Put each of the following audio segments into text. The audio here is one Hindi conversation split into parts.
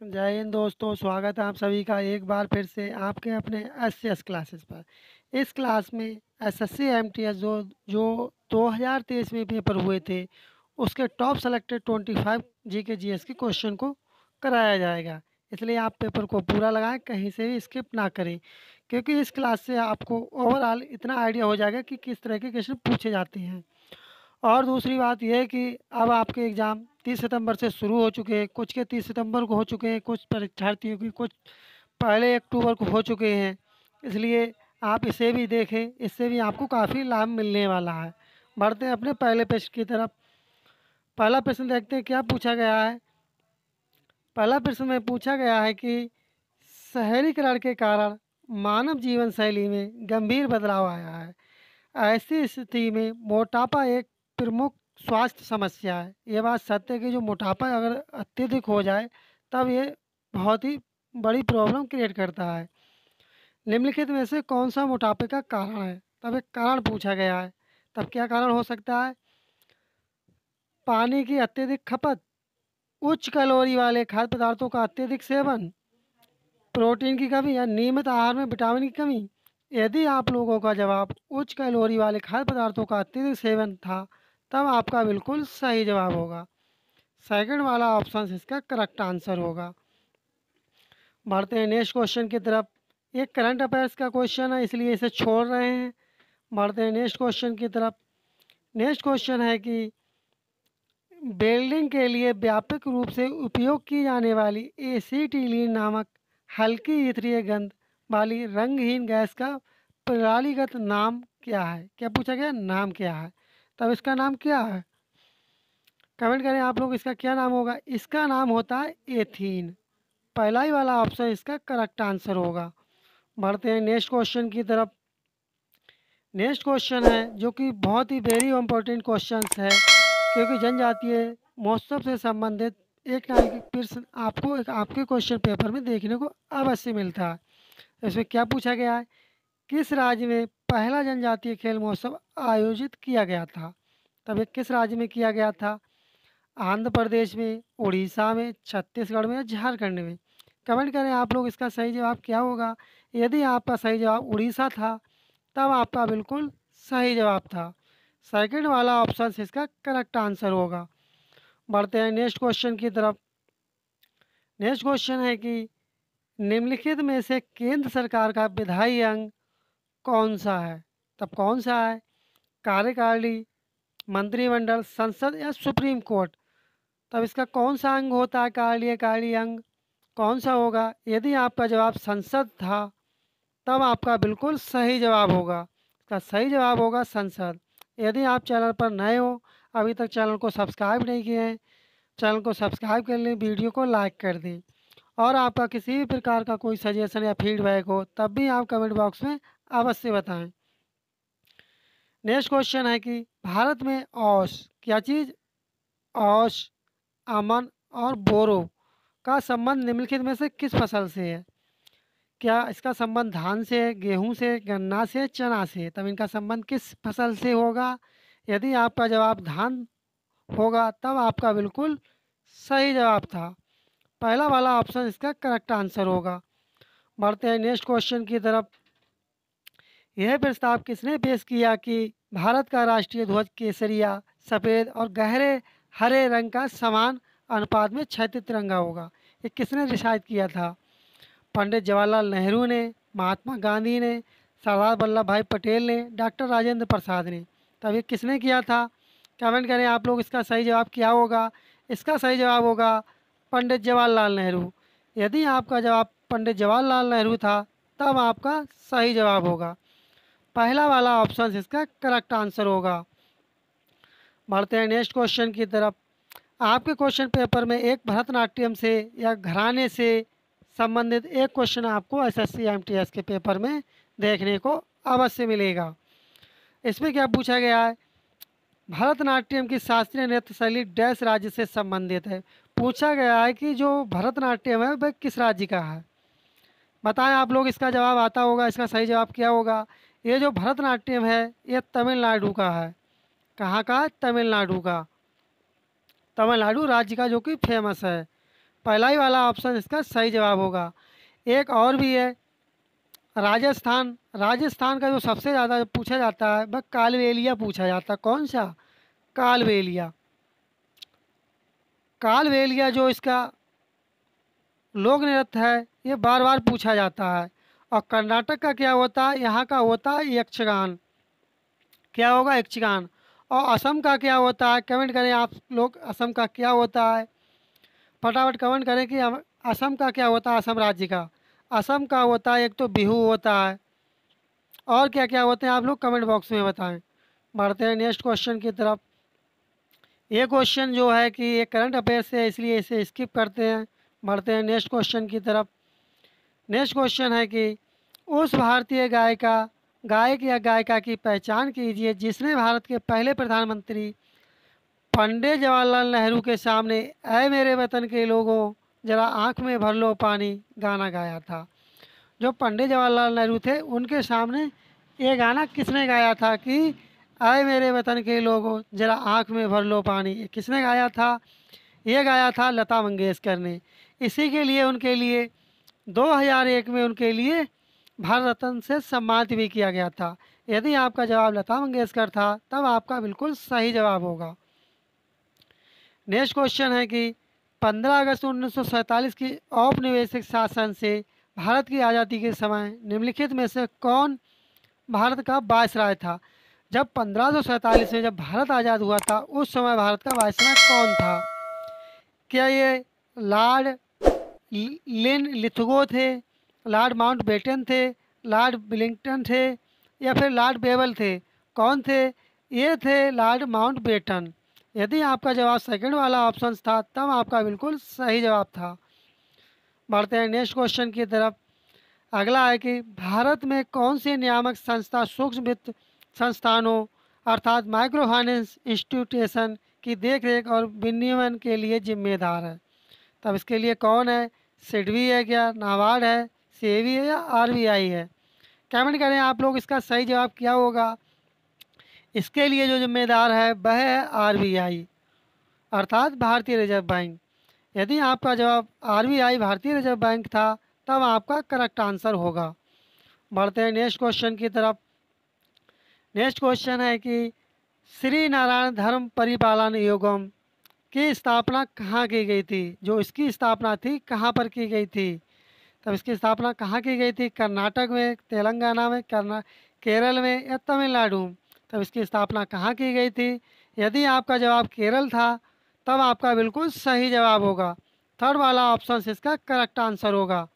जय हिंद दोस्तों, स्वागत है आप सभी का एक बार फिर से आपके अपने एस क्लासेस पर। इस क्लास में एसएससी एमटीएस जो 2023 में पेपर हुए थे, उसके टॉप सेलेक्टेड 25 जी के जीएस के क्वेश्चन को कराया जाएगा। इसलिए आप पेपर को पूरा लगाएं, कहीं से भी स्किप ना करें, क्योंकि इस क्लास से आपको ओवरऑल इतना आइडिया हो जाएगा कि किस तरह के क्वेश्चन पूछे जाते हैं। और दूसरी बात यह है कि अब आपके एग्ज़ाम 30 सितंबर से शुरू हो चुके हैं, कुछ के 30 सितंबर को हो चुके हैं, कुछ परीक्षार्थियों की कुछ पहले अक्टूबर को हो चुके हैं। इसलिए आप इसे भी देखें, इससे भी आपको काफ़ी लाभ मिलने वाला है। बढ़ते हैं अपने पहले प्रश्न की तरफ। पहला प्रश्न देखते हैं क्या पूछा गया है। पहला प्रश्न में पूछा गया है कि शहरीकरण के कारण मानव जीवन शैली में गंभीर बदलाव आया है। ऐसी स्थिति में मोटापा एक प्रमुख स्वास्थ्य समस्या है। ये बात सत्य है कि जो मोटापा अगर अत्यधिक हो जाए तब ये बहुत ही बड़ी प्रॉब्लम क्रिएट करता है। निम्नलिखित में से कौन सा मोटापे का कारण है? तब एक कारण पूछा गया है। तब क्या कारण हो सकता है? पानी की अत्यधिक खपत, उच्च कैलोरी वाले खाद्य पदार्थों का अत्यधिक सेवन, प्रोटीन की कमी या नियमित आहार में विटामिन की कमी। यदि आप लोगों का जवाब उच्च कैलोरी वाले खाद्य पदार्थों का अत्यधिक सेवन था, तब आपका बिल्कुल सही जवाब होगा। सेकंड वाला ऑप्शन इसका करेक्ट आंसर होगा। बढ़ते हैं नेक्स्ट क्वेश्चन की तरफ। ये करंट अफेयर्स का क्वेश्चन है, इसलिए इसे छोड़ रहे हैं। बढ़ते हैं नेक्स्ट क्वेश्चन की तरफ। नेक्स्ट क्वेश्चन है कि बिल्डिंग के लिए व्यापक रूप से उपयोग की जाने वाली एसीटिलीन नामक हल्की इथरीय गंध वाली रंगहीन गैस का प्रणालीगत नाम क्या है? क्या पूछा गया? नाम क्या है? तब इसका नाम क्या है? कमेंट करें आप लोग, इसका क्या नाम होगा? इसका नाम होता है एथीन। पहला ही वाला ऑप्शन इसका करेक्ट आंसर होगा। बढ़ते हैं नेक्स्ट क्वेश्चन की तरफ। नेक्स्ट क्वेश्चन है जो कि बहुत ही वेरी इंपॉर्टेंट क्वेश्चन है, क्योंकि जनजातीय महोत्सव से संबंधित एक ना एक प्रश्न आपको आपके क्वेश्चन पेपर में देखने को अवश्य मिलता है। इसमें क्या पूछा गया है? किस राज्य में पहला जनजातीय खेल महोत्सव आयोजित किया गया था? तब ये किस राज्य में किया गया था? आंध्र प्रदेश में, उड़ीसा में, छत्तीसगढ़ में या झारखंड में? कमेंट करें आप लोग, इसका सही जवाब क्या होगा। यदि आपका सही जवाब उड़ीसा था, तब आपका बिल्कुल सही जवाब था। सेकंड वाला ऑप्शन इसका करेक्ट आंसर होगा। बढ़ते हैं नेक्स्ट क्वेश्चन की तरफ। नेक्स्ट क्वेश्चन है कि निम्नलिखित में से केंद्र सरकार का विधायी अंग कौन सा है? तब कौन सा है? कार्यकारिणी, मंत्रिमंडल, संसद या सुप्रीम कोर्ट? तब इसका कौन सा अंग होता है? कार्यकारी अंग कौन सा होगा? यदि आपका जवाब संसद था, तब आपका बिल्कुल सही जवाब होगा। इसका सही जवाब होगा संसद। यदि आप चैनल पर नए हो, अभी तक चैनल को सब्सक्राइब नहीं किए हैं, चैनल को सब्सक्राइब कर लें, वीडियो को लाइक कर दें। और आपका किसी भी प्रकार का कोई सजेशन या फीडबैक हो, तब भी आप कमेंट बॉक्स में अवश्य बताएं। नेक्स्ट क्वेश्चन है कि भारत में औश, क्या चीज़? औश, अमन और बोरो का संबंध निम्नलिखित में से किस फसल से है? क्या इसका संबंध धान से, गेहूं से, गन्ना से, चना से? तब इनका संबंध किस फसल से होगा? यदि आपका जवाब धान होगा, तब आपका बिल्कुल सही जवाब था। पहला वाला ऑप्शन इसका करेक्ट आंसर होगा। बढ़ते हैं नेक्स्ट क्वेश्चन की तरफ। यह प्रस्ताव किसने पेश किया कि भारत का राष्ट्रीय ध्वज केसरिया, सफ़ेद और गहरे हरे रंग का समान अनुपात में क्षैतिज तिरंगा होगा? ये किसने डिसाइड किया था? पंडित जवाहरलाल नेहरू ने, महात्मा गांधी ने, सरदार वल्लभ भाई पटेल ने, डॉक्टर राजेंद्र प्रसाद ने? तब ये किसने किया था? कमेंट करें आप लोग, इसका सही जवाब क्या होगा? इसका सही जवाब होगा पंडित जवाहरलाल नेहरू। यदि आपका जवाब पंडित जवाहरलाल नेहरू था, तब आपका सही जवाब होगा। पहला वाला ऑप्शन इसका करेक्ट आंसर होगा। बढ़ते हैं नेक्स्ट क्वेश्चन की तरफ। आपके क्वेश्चन पेपर में एक भरतनाट्यम से या घराने से संबंधित एक क्वेश्चन आपको एसएससी एमटीएस के पेपर में देखने को अवश्य मिलेगा। इसमें क्या पूछा गया है? भरतनाट्यम की शास्त्रीय नृत्य शैली डैश राज्य से संबंधित है। पूछा गया है कि जो भरतनाट्यम है वह किस राज्य का है? बताएं आप लोग, इसका जवाब आता होगा, इसका सही जवाब क्या होगा? ये जो भरतनाट्यम है, ये तमिलनाडु का है। कहाँ का? तमिलनाडु का। तमिलनाडु राज्य का, जो कि फेमस है। पहला ही वाला ऑप्शन इसका सही जवाब होगा। एक और भी है, राजस्थान। राजस्थान का जो सबसे ज़्यादा पूछा जाता है वह कालबेलिया पूछा जाता है। कौन सा? कालबेलिया। कालबेलिया जो इसका लोक नृत्य है, ये बार बार पूछा जाता है। और कर्नाटक का क्या होता है? यहाँ का होता है यक्षगान। क्या होगा? यक्षगान। और असम का क्या होता है? कमेंट करें आप लोग, असम का क्या होता है? फटाफट कमेंट करें कि असम का क्या होता है। असम राज्य का, असम का होता है एक तो बिहू होता है, और क्या क्या होते हैं आप लोग कमेंट बॉक्स में बताएं। बढ़ते हैं नेक्स्ट क्वेश्चन की तरफ। ये क्वेश्चन जो है कि ये करंट अफेयर्स है, इसलिए इसे स्किप करते हैं। बढ़ते हैं नेक्स्ट क्वेश्चन की तरफ। नेक्स्ट क्वेश्चन है कि उस भारतीय गायक या गायिका की पहचान कीजिए जिसने भारत के पहले प्रधानमंत्री पंडित जवाहरलाल नेहरू के सामने ऐ मेरे वतन के लोगों जरा आंख में भर लो पानी गाना गाया था। जो पंडित जवाहरलाल नेहरू थे उनके सामने ये गाना किसने गाया था कि ऐ मेरे वतन के लोगों जरा आंख में भर लो पानी? ये किसने गाया था? ये गाया था लता मंगेशकर ने। इसी के लिए उनके लिए 2001 में उनके लिए भारत रत्न से सम्मानित भी किया गया था। यदि आपका जवाब लता मंगेशकर था तब आपका बिल्कुल सही जवाब होगा। नेक्स्ट क्वेश्चन है कि 15 अगस्त 1947 की औपनिवेशिक शासन से भारत की आज़ादी के समय निम्नलिखित में से कौन भारत का वायसराय था? जब 1547 में जब भारत आज़ाद हुआ था उस समय भारत का वायसराय कौन था? क्या ये लॉर्ड लिन लिथगो थे, लॉर्ड माउंटबेटन थे, लॉर्ड विलिंगटन थे, या फिर लॉर्ड बेवल थे? कौन थे? ये थे लॉर्ड माउंटबेटन। यदि आपका जवाब सेकंड वाला ऑप्शन था तब आपका बिल्कुल सही जवाब था। बढ़ते हैं नेक्स्ट क्वेश्चन की तरफ। अगला है कि भारत में कौन सी नियामक संस्था सूक्ष्म वित्त संस्थानों अर्थात माइक्रो फाइनेंस इंस्टीट्यूशन की देखरेख और विनियमन के लिए जिम्मेदार है? तब इसके लिए कौन है? सिडबी है क्या, नाबार्ड है, सेबी है, या आरबीआई है? कमेंट करें आप लोग, इसका सही जवाब क्या होगा। इसके लिए जो जिम्मेदार है वह है आरबीआई अर्थात भारतीय रिजर्व बैंक। यदि आपका जवाब आरबीआई भारतीय रिजर्व बैंक था तब आपका करेक्ट आंसर होगा। बढ़ते हैं नेक्स्ट क्वेश्चन की तरफ। नेक्स्ट क्वेश्चन है कि श्री नारायण धर्म परिपालन योगम की स्थापना कहाँ की गई थी? जो इसकी स्थापना थी कहाँ पर की गई थी? तब इसकी स्थापना कहाँ की गई थी? कर्नाटक में, तेलंगाना में, केरल में, या तमिलनाडु? तब इसकी स्थापना कहाँ की गई थी? यदि आपका जवाब केरल था तब आपका बिल्कुल सही जवाब होगा। थर्ड वाला ऑप्शन इसका करेक्ट आंसर होगा।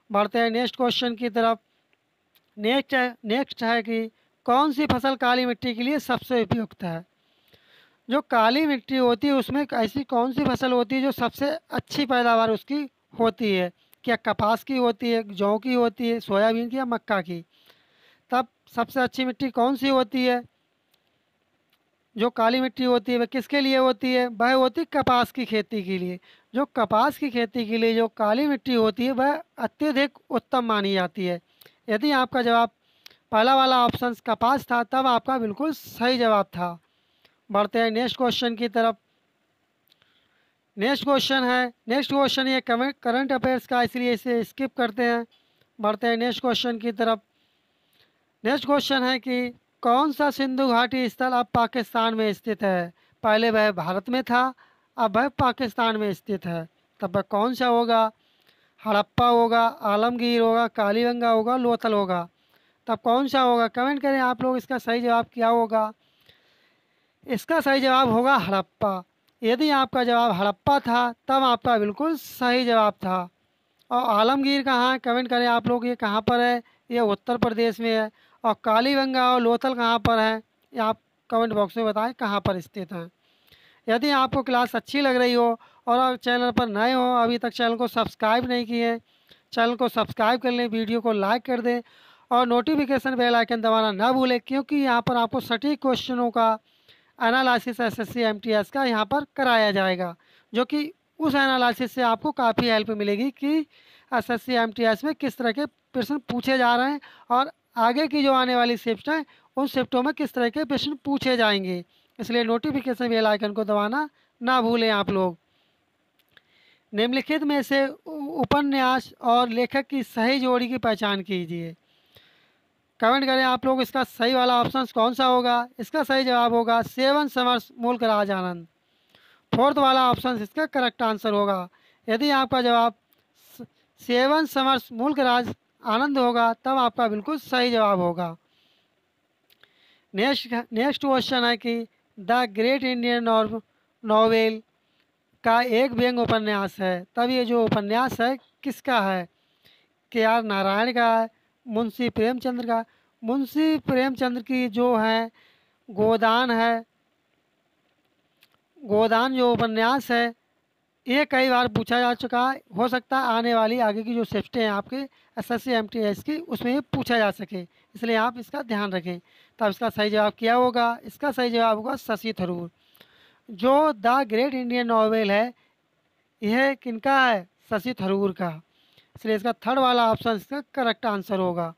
बढ़ते हैं नेक्स्ट क्वेश्चन की तरफ। नेक्स्ट है कि कौन सी फसल काली मिट्टी के लिए सबसे उपयुक्त है? जो काली मिट्टी होती है उसमें ऐसी कौन सी फसल होती है जो सबसे अच्छी पैदावार उसकी होती है? क्या कपास की होती है, जौ की होती है, सोयाबीन की, या मक्का की? तब सबसे अच्छी मिट्टी कौन सी होती है? जो काली मिट्टी होती है वह किसके लिए होती है? वह होती है कपास की खेती के लिए। जो कपास की खेती के लिए जो काली मिट्टी होती है वह अत्यधिक उत्तम मानी जाती है। यदि आपका जवाब पहला वाला ऑप्शन कपास था तब आपका बिल्कुल सही जवाब था। बढ़ते हैं नेक्स्ट क्वेश्चन की तरफ। नेक्स्ट क्वेश्चन ये करंट अफेयर्स का, इसलिए इसे स्किप करते हैं। बढ़ते हैं नेक्स्ट क्वेश्चन की तरफ। नेक्स्ट क्वेश्चन है कि कौन सा सिंधु घाटी स्थल अब पाकिस्तान में स्थित है? पहले वह भारत में था, अब वह पाकिस्तान में स्थित है। तब वह कौन सा होगा? हड़प्पा होगा, आलमगीर होगा, कालीबंगा होगा, लोथल होगा? तब कौन सा होगा? कमेंट करें आप लोग, इसका सही जवाब क्या होगा। इसका सही जवाब होगा हड़प्पा। यदि आपका जवाब हड़प्पा था तब आपका बिल्कुल सही जवाब था। और आलमगीर कहाँ है? कमेंट करें आप लोग, ये कहाँ पर है? ये उत्तर प्रदेश में है। और कालीबंगा और लोथल कहाँ पर है? ये आप कमेंट बॉक्स में बताएं कहाँ पर स्थित हैं। यदि आपको क्लास अच्छी लग रही हो और आप चैनल पर नए हो, अभी तक चैनल को सब्सक्राइब नहीं किए, चैनल को सब्सक्राइब कर लें, वीडियो को लाइक कर दें और नोटिफिकेशन बेल आइकन दबाना ना भूलें, क्योंकि यहाँ पर आपको सटीक क्वेश्चनों का एनालिसिस एसएससी एमटीएस का यहाँ पर कराया जाएगा, जो कि उस एनालिसिस से आपको काफ़ी हेल्प मिलेगी कि एसएससी एमटीएस में किस तरह के प्रश्न पूछे जा रहे हैं और आगे की जो आने वाली शिफ्ट हैं उन शिफ्टों में किस तरह के प्रश्न पूछे जाएंगे। इसलिए नोटिफिकेशन बेल आइकन को दबाना ना भूलें आप लोग। निम्नलिखित में से उपन्यास और लेखक की सही जोड़ी की पहचान कीजिए। कमेंट करें आप लोग, इसका सही वाला ऑप्शन कौन सा होगा। इसका सही जवाब होगा सेवन समर्स मुल्क राज आनंद। फोर्थ वाला ऑप्शन इसका करेक्ट आंसर होगा। यदि आपका जवाब सेवन समर्स मुल्क राज आनंद होगा तब आपका बिल्कुल सही जवाब होगा। नेक्स्ट क्वेश्चन है कि द ग्रेट इंडियन नॉवेल का एक व्यंग्य उपन्यास है, तब ये जो उपन्यास है किसका है। के आर नारायण का है, मुंशी प्रेमचंद्र का। मुंशी प्रेमचंद्र की जो है गोदान है, गोदान जो उपन्यास है ये कई बार पूछा जा चुका है। हो सकता है आने वाली आगे की जो शिफ्टें हैं आपके एसएससी एमटीएस की उसमें ये पूछा जा सके, इसलिए आप इसका ध्यान रखें। तब इसका सही जवाब क्या होगा। इसका सही जवाब होगा शशि थरूर। जो द ग्रेट इंडियन नॉवेल है यह किनका है, शशि थरूर का, इसलिए इसका थर्ड वाला ऑप्शन इसका करेक्ट आंसर होगा।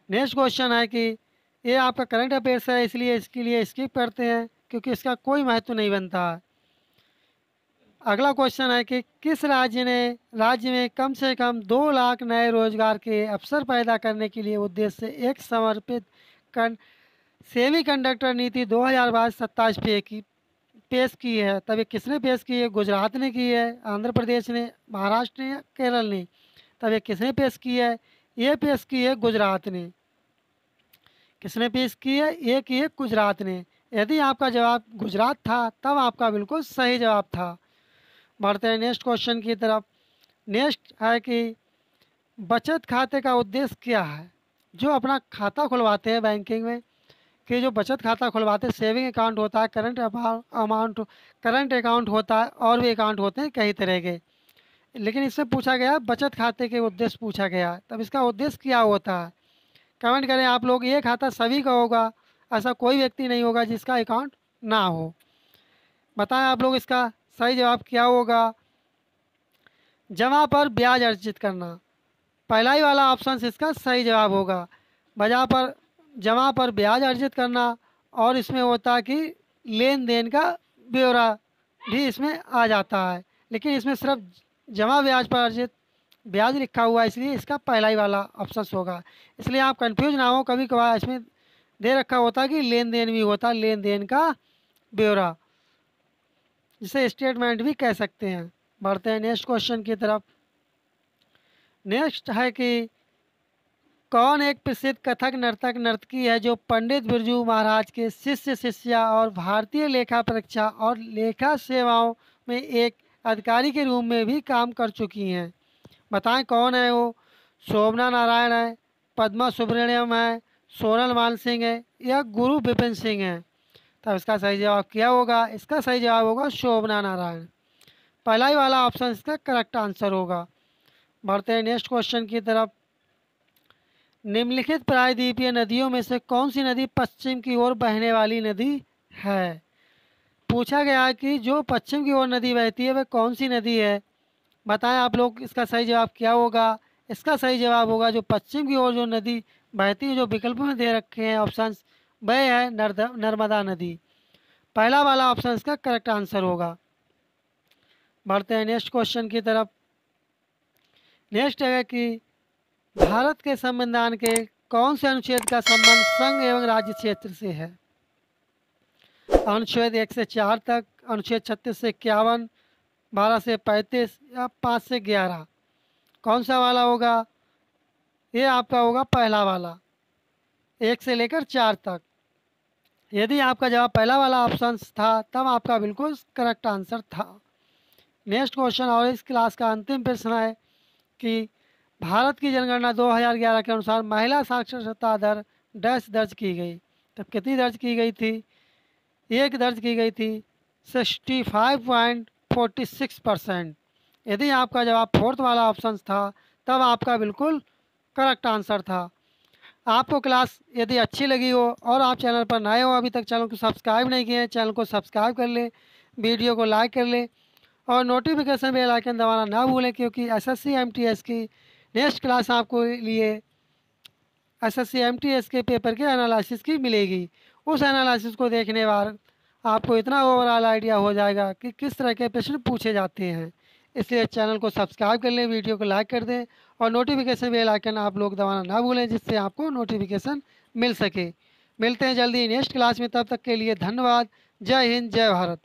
नेक्स्ट क्वेश्चन है कि ये आपका करंट अफेयर्स है, इसलिए इसके लिए स्किप करते हैं क्योंकि इसका कोई महत्व नहीं बनता है। अगला क्वेश्चन है कि किस राज्य में कम से कम 2 लाख नए रोजगार के अवसर पैदा करने के लिए उद्देश्य से एक समर्पित सेमी कंडक्टर नीति 2022-27 पेश की है। तब ये किसने पेश की है। गुजरात ने की है, आंध्र प्रदेश ने, महाराष्ट्र ने या केरल ने। तब ये किसने पेश की है। ये पेश की है गुजरात ने। किसने पेश की है, ये की है गुजरात ने। यदि आपका जवाब गुजरात था तब आपका बिल्कुल सही जवाब था। बढ़ते हैं नेक्स्ट क्वेश्चन की तरफ। नेक्स्ट है कि बचत खाते का उद्देश्य क्या है। जो अपना खाता खुलवाते हैं बैंकिंग में, कि जो बचत खाता खुलवाते हैं, सेविंग अकाउंट होता है, करंट अकाउंट होता है और भी अकाउंट होते हैं कई तरह के, लेकिन इससे पूछा गया बचत खाते के उद्देश्य पूछा गया। तब इसका उद्देश्य क्या होता है। कमेंट करें आप लोग। ये खाता सभी का होगा, ऐसा कोई व्यक्ति नहीं होगा जिसका अकाउंट ना हो। बताएं आप लोग इसका सही जवाब क्या होगा। जमा पर ब्याज अर्जित करना, पहला ही वाला ऑप्शन इसका सही जवाब होगा। जमा पर ब्याज अर्जित करना, और इसमें होता है कि लेन देन का ब्यौरा भी इसमें आ जाता है, लेकिन इसमें सिर्फ जमा ब्याज पर अर्जित ब्याज लिखा हुआ है, इसलिए इसका पहला ही वाला ऑप्शन होगा। इसलिए आप कंफ्यूज ना हो, कभी कभार इसमें दे रखा होता है कि लेन देन भी होता है, लेन देन का ब्यौरा, जिसे स्टेटमेंट भी कह सकते हैं। बढ़ते हैं नेक्स्ट क्वेश्चन की तरफ। नेक्स्ट है कि कौन एक प्रसिद्ध कथक नर्तक नर्तकी है जो पंडित बिरजू महाराज के शिष्या और भारतीय लेखा परीक्षा और लेखा सेवाओं में एक अधिकारी के रूप में भी काम कर चुकी हैं। बताएं कौन है वो। शोभना नारायण है, पद्मा सुब्रमण्यम है, सोनल मान सिंह है या गुरु विपिन सिंह है। तब इसका सही जवाब क्या होगा। इसका सही जवाब होगा शोभना नारायण। पहला ही वाला ऑप्शन इसका करेक्ट आंसर होगा। बढ़ते हैं नेक्स्ट क्वेश्चन की तरफ। निम्नलिखित प्रायद्वीपीय नदियों में से कौन सी नदी पश्चिम की ओर बहने वाली नदी है। पूछा गया है कि जो पश्चिम की ओर नदी बहती है वह कौन सी नदी है। बताएं आप लोग इसका सही जवाब क्या होगा। इसका सही जवाब होगा जो पश्चिम की ओर जो नदी बहती है, जो विकल्प में दे रखे हैं ऑप्शन, वह है नर्मदा नदी। पहला वाला ऑप्शन इसका करेक्ट आंसर होगा। बढ़ते हैं नेक्स्ट क्वेश्चन की तरफ। नेक्स्ट है कि भारत के संविधान के कौन से अनुच्छेद का संबंध संघ एवं राज्य क्षेत्र से है। अनुच्छेद 1 से 4 तक, अनुच्छेद 36 से 51, 12 से 35 या 5 से 11। कौन सा वाला होगा। ये आपका होगा पहला वाला, 1 से लेकर 4 तक। यदि आपका जवाब पहला वाला ऑप्शन था तब आपका बिल्कुल करेक्ट आंसर था। नेक्स्ट क्वेश्चन और इस क्लास का अंतिम प्रश्न है कि भारत की जनगणना 2011 के अनुसार महिला साक्षरता दर डैश दर्ज की गई। तब कितनी दर्ज की गई थी। एक दर्ज की गई थी 65.46%। यदि आपका जवाब फोर्थ वाला ऑप्शन था तब आपका बिल्कुल करेक्ट आंसर था। आपको क्लास यदि अच्छी लगी हो और आप चैनल पर नए हो, अभी तक चैनल को सब्सक्राइब नहीं किए हैं, चैनल को सब्सक्राइब कर लें, वीडियो को लाइक कर लें और नोटिफिकेशन बेल आइकन दबाना ना भूलें, क्योंकि एसएससी एमटीएस की नेक्स्ट क्लास आपको लिए एसएससी एमटीएस के पेपर के एनालिसिस की मिलेगी। उस एनालिसिस को देखने बाद आपको इतना ओवरऑल आइडिया हो जाएगा कि किस तरह के प्रश्न पूछे जाते हैं। इसलिए चैनल को सब्सक्राइब कर लें, वीडियो को लाइक कर दें और नोटिफिकेशन बेल आइकन आप लोग दबाना ना भूलें, जिससे आपको नोटिफिकेशन मिल सके। मिलते हैं जल्दी नेक्स्ट क्लास में, तब तक के लिए धन्यवाद। जय हिंद, जय भारत।